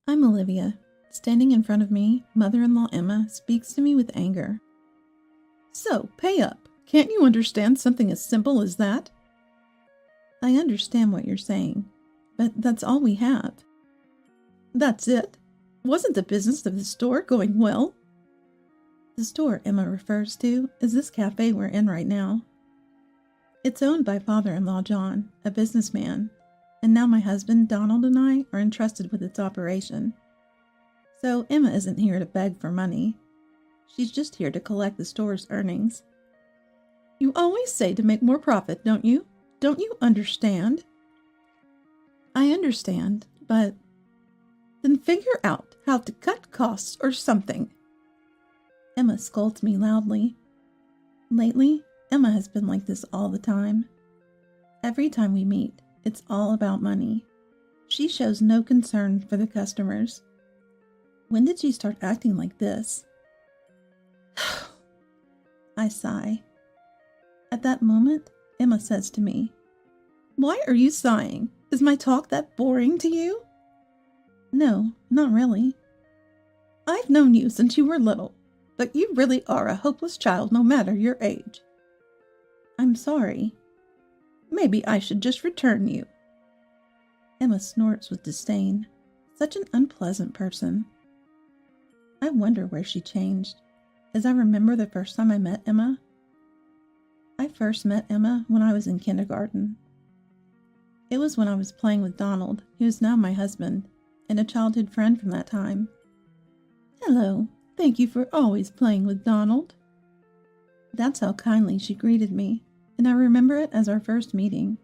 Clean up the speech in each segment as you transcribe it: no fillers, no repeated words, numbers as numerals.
I'm Olivia. Standing in front of me, mother-in-law Emma speaks to me with anger. So, pay up. Can't you understand something as simple as that? I understand what you're saying, but that's all we have. That's it? Wasn't the business of the store going well? The store Emma refers to is this cafe we're in right now. It's owned by father-in-law John, a businessman, and now my husband Donald and I are entrusted with its operation. So Emma isn't here to beg for money. She's just here to collect the store's earnings. You always say to make more profit, don't you? Don't you understand? I understand, but... Then figure out how to cut costs or something. Emma scolds me loudly. Lately, Emma has been like this all the time. Every time we meet, it's all about money. She shows no concern for the customers. When did she start acting like this? I sigh. At that moment, Emma says to me, "Why are you sighing? Is my talk that boring to you?" "No, not really." "I've known you since you were little, but you really are a hopeless child no matter your age." "I'm sorry." "Maybe I should just return you." Emma snorts with disdain. Such an unpleasant person. I wonder where she changed, as I remember the first time I met Emma. I first met Emma when I was in kindergarten. It was when I was playing with Donald, who is now my husband, and a childhood friend from that time. "Hello, thank you for always playing with Donald." That's how kindly she greeted me, and I remember it as our first meeting.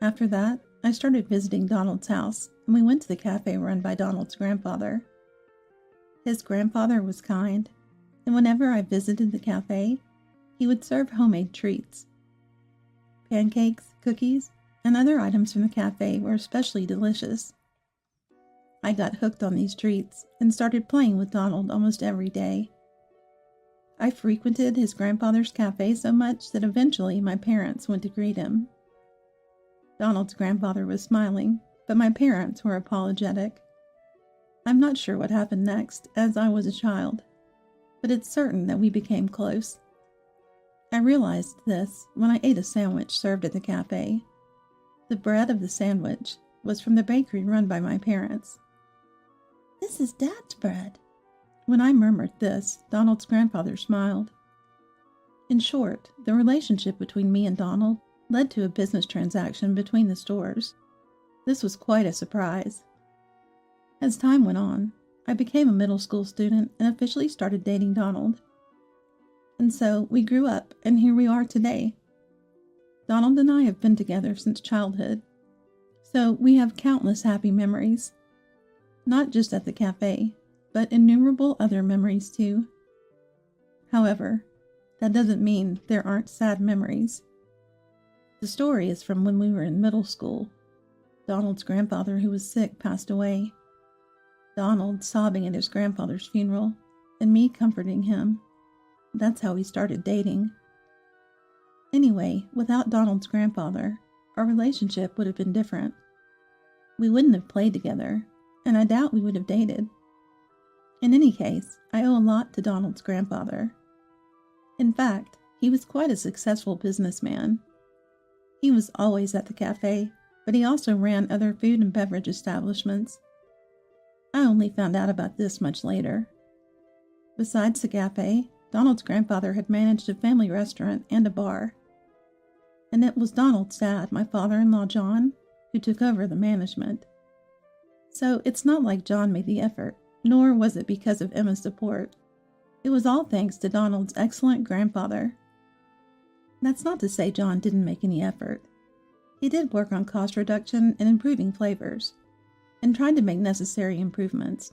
After that, I started visiting Donald's house, and we went to the cafe run by Donald's grandfather. His grandfather was kind, and whenever I visited the cafe, he would serve homemade treats. Pancakes, cookies, and other items from the cafe were especially delicious. I got hooked on these treats and started playing with Donald almost every day. I frequented his grandfather's cafe so much that eventually my parents went to greet him. Donald's grandfather was smiling, but my parents were apologetic. I'm not sure what happened next, as I was a child, but it's certain that we became close. I realized this when I ate a sandwich served at the cafe. The bread of the sandwich was from the bakery run by my parents. "This is Dad's bread." When I murmured this, Donald's grandfather smiled. In short, the relationship between me and Donald led to a business transaction between the stores. This was quite a surprise. As time went on, I became a middle school student and officially started dating Donald. And so we grew up, and here we are today. Donald and I have been together since childhood, so we have countless happy memories. Not just at the cafe, but innumerable other memories too. However, that doesn't mean there aren't sad memories. The story is from when we were in middle school. Donald's grandfather, who was sick, passed away. Donald sobbing at his grandfather's funeral, and me comforting him. That's how we started dating. Anyway, without Donald's grandfather, our relationship would have been different. We wouldn't have played together, and I doubt we would have dated. In any case, I owe a lot to Donald's grandfather. In fact, he was quite a successful businessman. He was always at the cafe, but he also ran other food and beverage establishments. I only found out about this much later. Besides the cafe, Donald's grandfather had managed a family restaurant and a bar. And it was Donald's dad, my father-in-law John, who took over the management. So it's not like John made the effort, nor was it because of Emma's support. It was all thanks to Donald's excellent grandfather. That's not to say John didn't make any effort. He did work on cost reduction and improving flavors, and tried to make necessary improvements.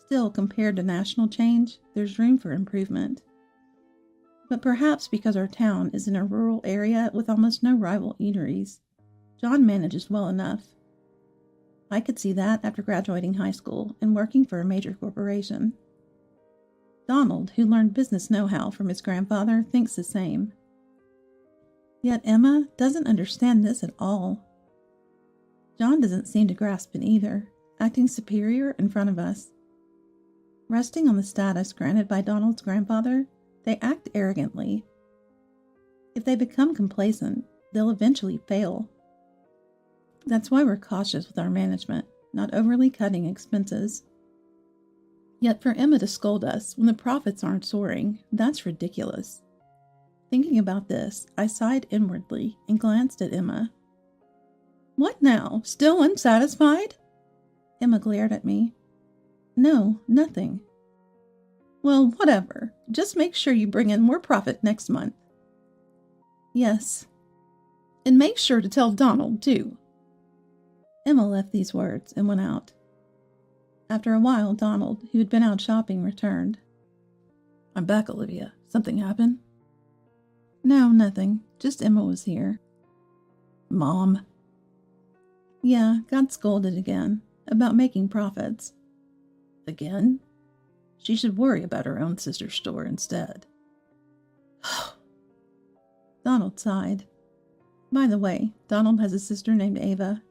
Still, compared to national change, there's room for improvement. But perhaps because our town is in a rural area with almost no rival eateries, John manages well enough. I could see that after graduating high school and working for a major corporation. Donald, who learned business know-how from his grandfather, thinks the same. Yet Emma doesn't understand this at all. John doesn't seem to grasp it either, acting superior in front of us. Resting on the status granted by Donald's grandfather, they act arrogantly. If they become complacent, they'll eventually fail. That's why we're cautious with our management, not overly cutting expenses. Yet for Emma to scold us when the profits aren't soaring, that's ridiculous. Thinking about this, I sighed inwardly and glanced at Emma. What now? Still unsatisfied? Emma glared at me. No, nothing. Well, whatever. Just make sure you bring in more profit next month. Yes. And make sure to tell Donald, too. Emma left these words and went out. After a while, Donald, who had been out shopping, returned. I'm back, Olivia. Something happened? No, nothing. Just Emma was here. Mom? Yeah, got scolded again about making profits. Again? She should worry about her own sister's store instead. Donald sighed. By the way, Donald has a sister named Ava.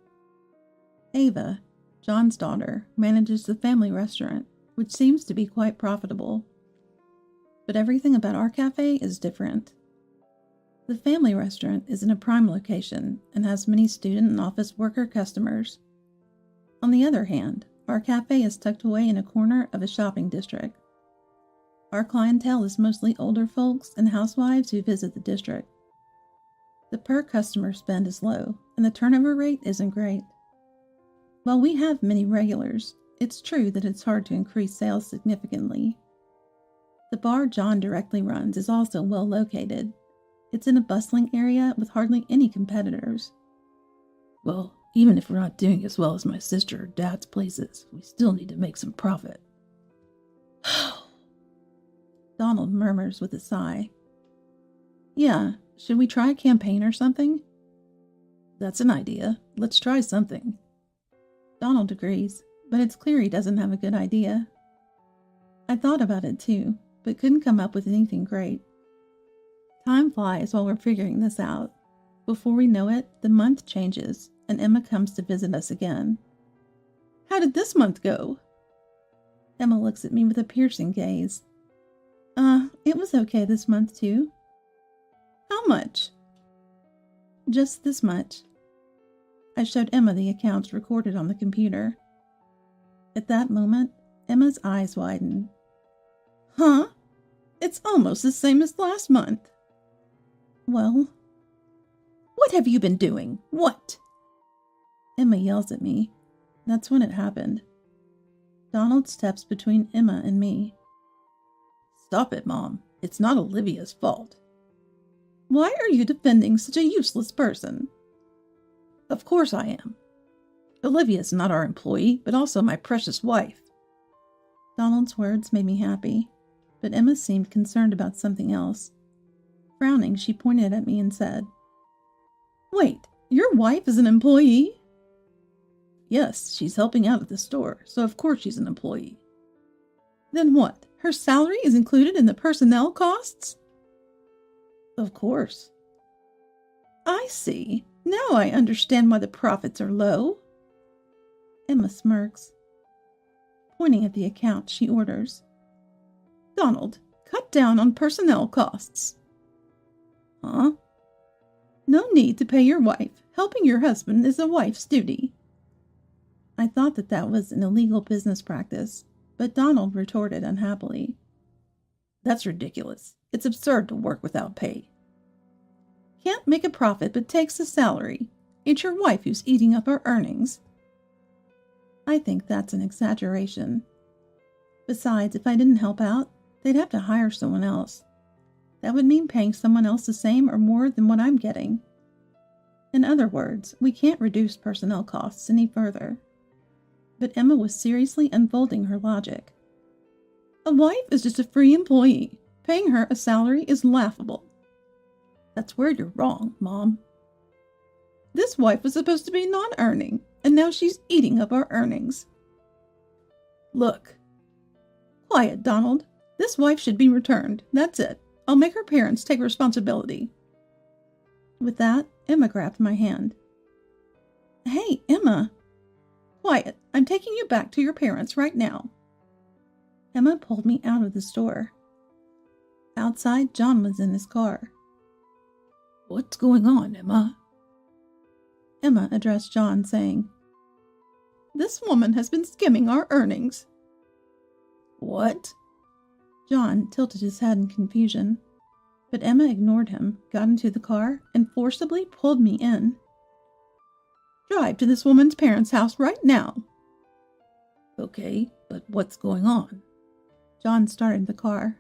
Ava, John's daughter, manages the family restaurant, which seems to be quite profitable. But everything about our cafe is different. The family restaurant is in a prime location and has many student and office worker customers. On the other hand, our cafe is tucked away in a corner of a shopping district. Our clientele is mostly older folks and housewives who visit the district. The per-customer spend is low, and the turnover rate isn't great. While we have many regulars, it's true that it's hard to increase sales significantly. The bar John directly runs is also well located. It's in a bustling area with hardly any competitors. Well, even if we're not doing as well as my sister or dad's places, we still need to make some profit. Donald murmurs with a sigh. Yeah, should we try a campaign or something? That's an idea. Let's try something. Donald agrees, but it's clear he doesn't have a good idea. I thought about it too, but couldn't come up with anything great. Time flies while we're figuring this out. Before we know it, the month changes, and Emma comes to visit us again. How did this month go? Emma looks at me with a piercing gaze. It was okay this month too. How much? Just this much. I showed Emma the accounts recorded on the computer. At that moment, Emma's eyes widened. Huh? It's almost the same as last month. Well, what have you been doing? What? Emma yells at me. That's when it happened. Donald steps between Emma and me. Stop it, Mom. It's not Olivia's fault. Why are you defending such a useless person? Of course I am. Olivia's not our employee, but also my precious wife. Donald's words made me happy, but Emma seemed concerned about something else. Frowning, she pointed at me and said, Wait, your wife is an employee? Yes, she's helping out at the store, so of course she's an employee. Then what? Her salary is included in the personnel costs? Of course. I see. Now I understand why the profits are low. Emma smirks. Pointing at the account, she orders, Donald, cut down on personnel costs. Huh? No need to pay your wife. Helping your husband is a wife's duty. I thought that was an illegal business practice, but Donald retorted unhappily. That's ridiculous. It's absurd to work without pay. Can't make a profit but takes a salary. It's your wife who's eating up our earnings. I think that's an exaggeration. Besides, if I didn't help out, they'd have to hire someone else. That would mean paying someone else the same or more than what I'm getting. In other words, we can't reduce personnel costs any further. But Emma was seriously unfolding her logic. A wife is just a free employee. Paying her a salary is laughable. That's where you're wrong, Mom. This wife was supposed to be non-earning, and now she's eating up our earnings. Look. Quiet, Donald. This wife should be returned. That's it. I'll make her parents take responsibility. With that, Emma grabbed my hand. Hey, Emma. Quiet. I'm taking you back to your parents right now. Emma pulled me out of the store. Outside, John was in his car. What's going on, Emma? Emma addressed John, saying, This woman has been skimming our earnings. What? John tilted his head in confusion, but Emma ignored him, got into the car, and forcibly pulled me in. Drive to this woman's parents' house right now. Okay, but what's going on? John started the car.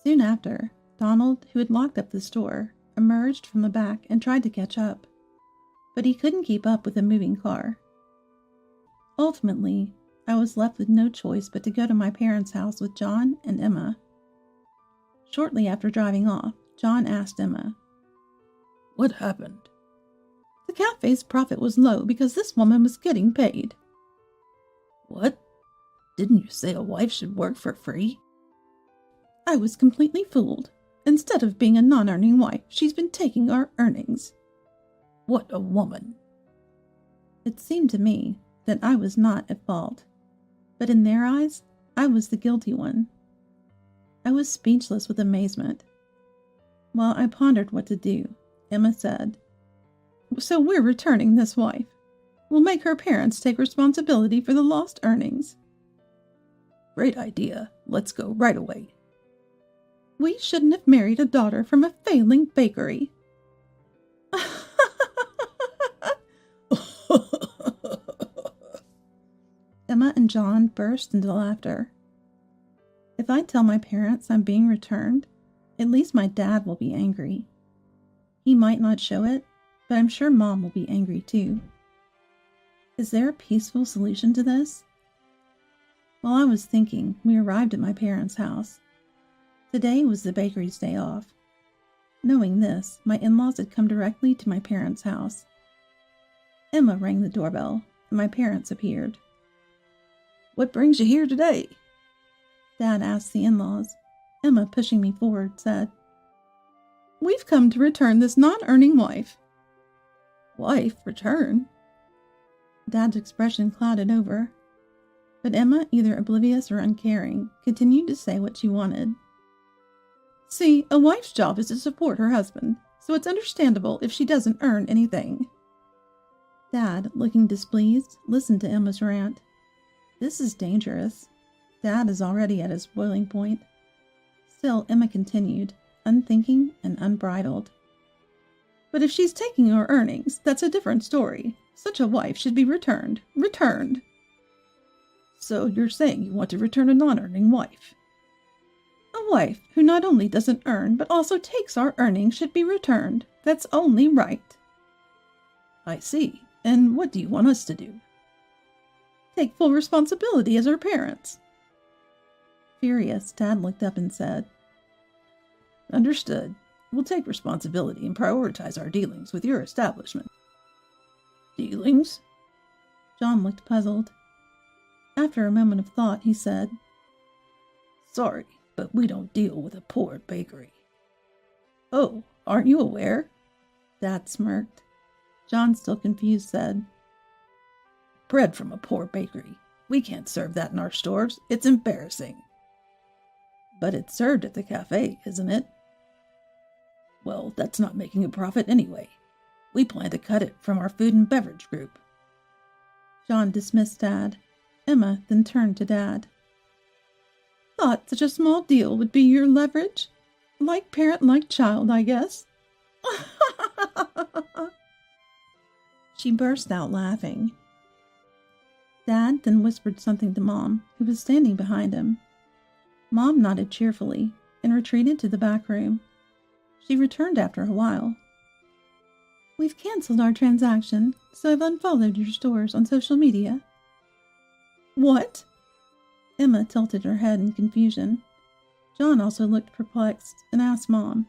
Soon after, Donald, who had locked up the store, emerged from the back and tried to catch up, but he couldn't keep up with the moving car. Ultimately, I was left with no choice but to go to my parents' house with John and Emma. Shortly after driving off, John asked Emma, What happened? The cafe's profit was low because this woman was getting paid. What? Didn't you say a wife should work for free? I was completely fooled. Instead of being a non-earning wife, she's been taking our earnings. What a woman. It seemed to me that I was not at fault, but in their eyes, I was the guilty one. I was speechless with amazement. While I pondered what to do, Emma said, So we're returning this wife. We'll make her parents take responsibility for the lost earnings. Great idea. Let's go right away. We shouldn't have married a daughter from a failing bakery. Emma and John burst into laughter. If I tell my parents I'm being returned, at least my dad will be angry. He might not show it, but I'm sure Mom will be angry too. Is there a peaceful solution to this? While I was thinking, we arrived at my parents' house. Today was the bakery's day off. Knowing this, my in-laws had come directly to my parents' house. Emma rang the doorbell, and my parents appeared. What brings you here today? Dad asked the in-laws. Emma, pushing me forward, said, We've come to return this non-earning wife. Wife, return? Dad's expression clouded over. But Emma, either oblivious or uncaring, continued to say what she wanted. See, a wife's job is to support her husband, so it's understandable if she doesn't earn anything. Dad, looking displeased, listened to Emma's rant. This is dangerous. Dad is already at his boiling point. Still, Emma continued, unthinking and unbridled. But if she's taking our earnings, that's a different story. Such a wife should be returned. Returned. So you're saying you want to return a non-earning wife? A wife who not only doesn't earn, but also takes our earnings should be returned. That's only right. I see. And what do you want us to do? Take full responsibility as her parents. Furious, Dad looked up and said, Understood. We'll take responsibility and prioritize our dealings with your establishment. Dealings? John looked puzzled. After a moment of thought, he said, Sorry, but we don't deal with a poor bakery. Oh, aren't you aware? Dad smirked. John, still confused, said, Bread from a poor bakery. We can't serve that in our stores. It's embarrassing. But it's served at the cafe, isn't it? Well, that's not making a profit anyway. We plan to cut it from our food and beverage group. John dismissed Dad. Emma then turned to Dad. Thought such a small deal would be your leverage? Like parent, like child, I guess. She burst out laughing. Dad then whispered something to Mom, who was standing behind him. Mom nodded cheerfully and retreated to the back room. She returned after a while. We've canceled our transaction, so I've unfollowed your stores on social media. What? Emma tilted her head in confusion. John also looked perplexed and asked Mom,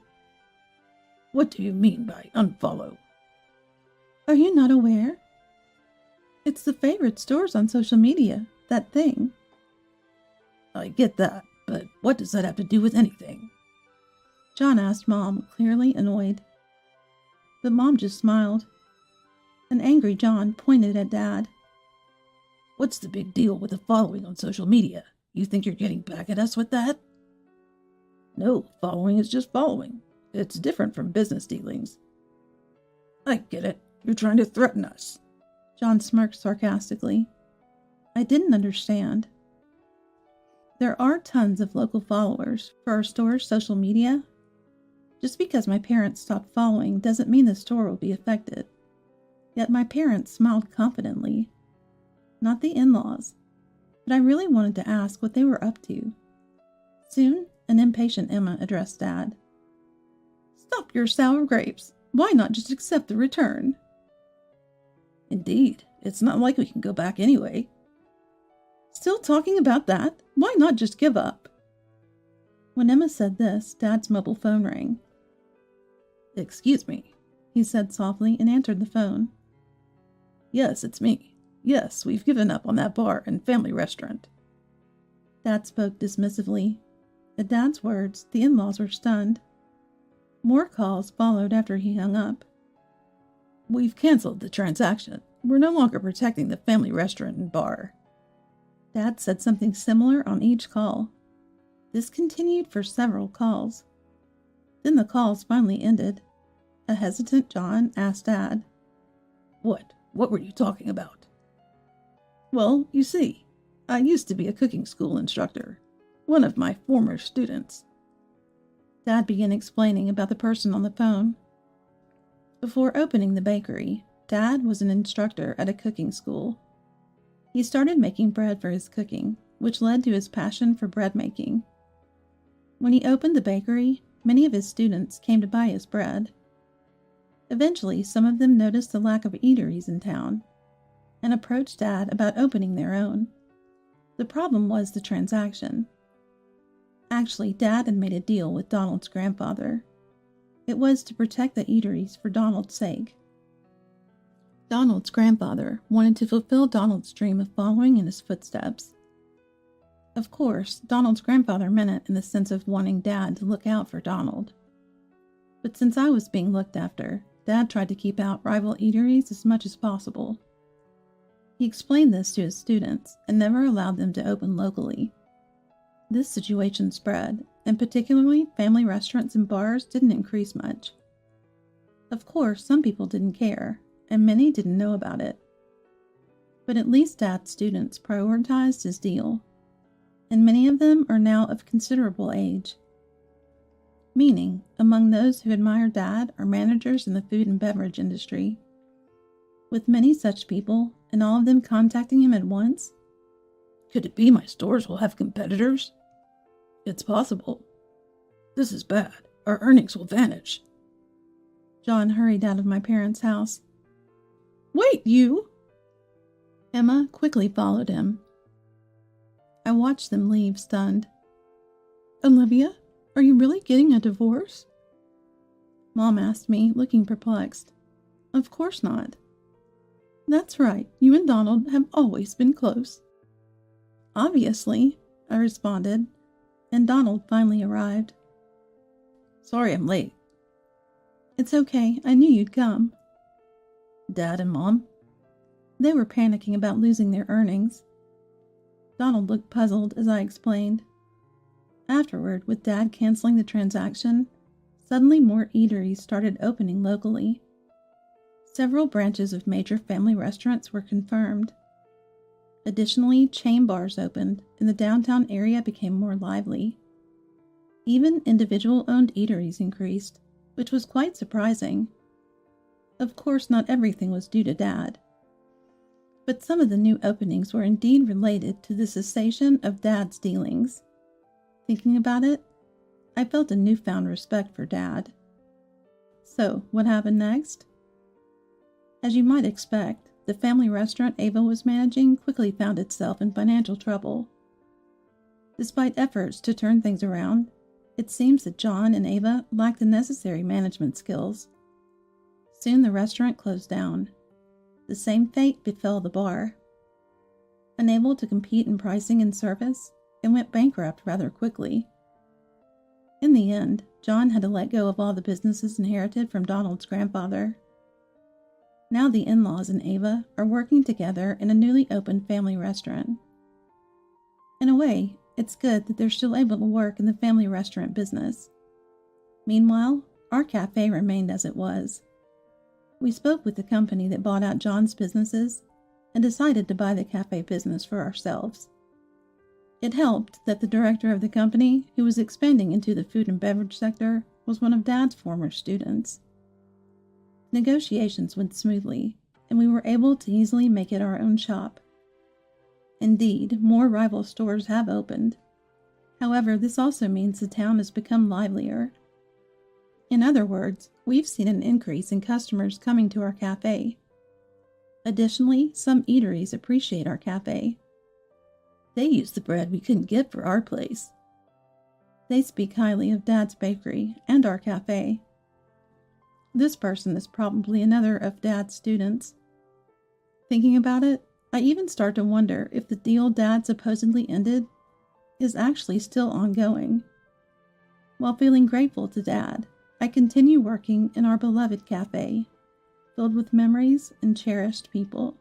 What do you mean by unfollow? Are you not aware? It's the favorite stores on social media, that thing. I get that, but what does that have to do with anything? John asked Mom, clearly annoyed. But Mom just smiled. An angry John pointed at Dad. What's the big deal with the following on social media? You think you're getting back at us with that? No, following is just following. It's different from business dealings. I get it. You're trying to threaten us. John smirked sarcastically. I didn't understand. There are tons of local followers for our store's social media. Just because my parents stopped following doesn't mean the store will be affected. Yet my parents smiled confidently. Not the in-laws. But I really wanted to ask what they were up to. Soon, an impatient Emma addressed Dad. Stop your sour grapes. Why not just accept the return? Indeed, it's not like we can go back anyway. Still talking about that? Why not just give up? When Emma said this, Dad's mobile phone rang. Excuse me, he said softly and answered the phone. Yes, it's me. Yes, we've given up on that bar and family restaurant. Dad spoke dismissively. At Dad's words, the in-laws were stunned. More calls followed after he hung up. We've canceled the transaction. We're no longer protecting the family restaurant and bar. Dad said something similar on each call. This continued for several calls. Then the calls finally ended. A hesitant John asked Dad. What? What were you talking about? Well, you see, I used to be a cooking school instructor. One of my former students. Dad began explaining about the person on the phone. Before opening the bakery, Dad was an instructor at a cooking school. He started making bread for his cooking, which led to his passion for bread making. When he opened the bakery, many of his students came to buy his bread. Eventually, some of them noticed the lack of eateries in town and approached Dad about opening their own. The problem was the transaction. Actually, Dad had made a deal with Donald's grandfather. It was to protect the eateries for Donald's sake. Donald's grandfather wanted to fulfill Donald's dream of following in his footsteps. Of course, Donald's grandfather meant it in the sense of wanting Dad to look out for Donald. But since I was being looked after, Dad tried to keep out rival eateries as much as possible. He explained this to his students and never allowed them to open locally. This situation spread, and particularly family restaurants and bars didn't increase much. Of course, some people didn't care, and many didn't know about it. But at least Dad's students prioritized his deal, and many of them are now of considerable age. Meaning, among those who admire Dad are managers in the food and beverage industry. With many such people, and all of them contacting him at once, could it be my stores will have competitors? It's possible. This is bad. Our earnings will vanish. John hurried out of my parents' house. Wait, you! Emma quickly followed him. I watched them leave, stunned. Olivia, are you really getting a divorce? Mom asked me, looking perplexed. Of course not. That's right, you and Donald have always been close. Obviously, I responded, and Donald finally arrived. Sorry I'm late. It's okay, I knew you'd come. Dad and Mom? They were panicking about losing their earnings. Donald looked puzzled as I explained. Afterward, with Dad canceling the transaction, suddenly more eateries started opening locally. Several branches of major family restaurants were confirmed. Additionally, chain bars opened, and the downtown area became more lively. Even individual-owned eateries increased, which was quite surprising. Of course, not everything was due to Dad. But some of the new openings were indeed related to the cessation of Dad's dealings. Thinking about it, I felt a newfound respect for Dad. So, what happened next? As you might expect, the family restaurant Ava was managing quickly found itself in financial trouble. Despite efforts to turn things around, it seems that John and Ava lacked the necessary management skills. Soon the restaurant closed down. The same fate befell the bar. Unable to compete in pricing and service, it went bankrupt rather quickly. In the end, John had to let go of all the businesses inherited from Donald's grandfather. Now the in-laws and Ava are working together in a newly opened family restaurant. In a way, it's good that they're still able to work in the family restaurant business. Meanwhile, our cafe remained as it was. We spoke with the company that bought out John's businesses and decided to buy the cafe business for ourselves. It helped that the director of the company, who was expanding into the food and beverage sector, was one of Dad's former students. Negotiations went smoothly, and we were able to easily make it our own shop. Indeed, more rival stores have opened. However, this also means the town has become livelier. In other words, we've seen an increase in customers coming to our cafe. Additionally, some eateries appreciate our cafe. They use the bread we couldn't get for our place. They speak highly of Dad's bakery and our cafe. This person is probably another of Dad's students. Thinking about it, I even start to wonder if the deal Dad supposedly ended is actually still ongoing. While feeling grateful to Dad, I continue working in our beloved cafe, filled with memories and cherished people.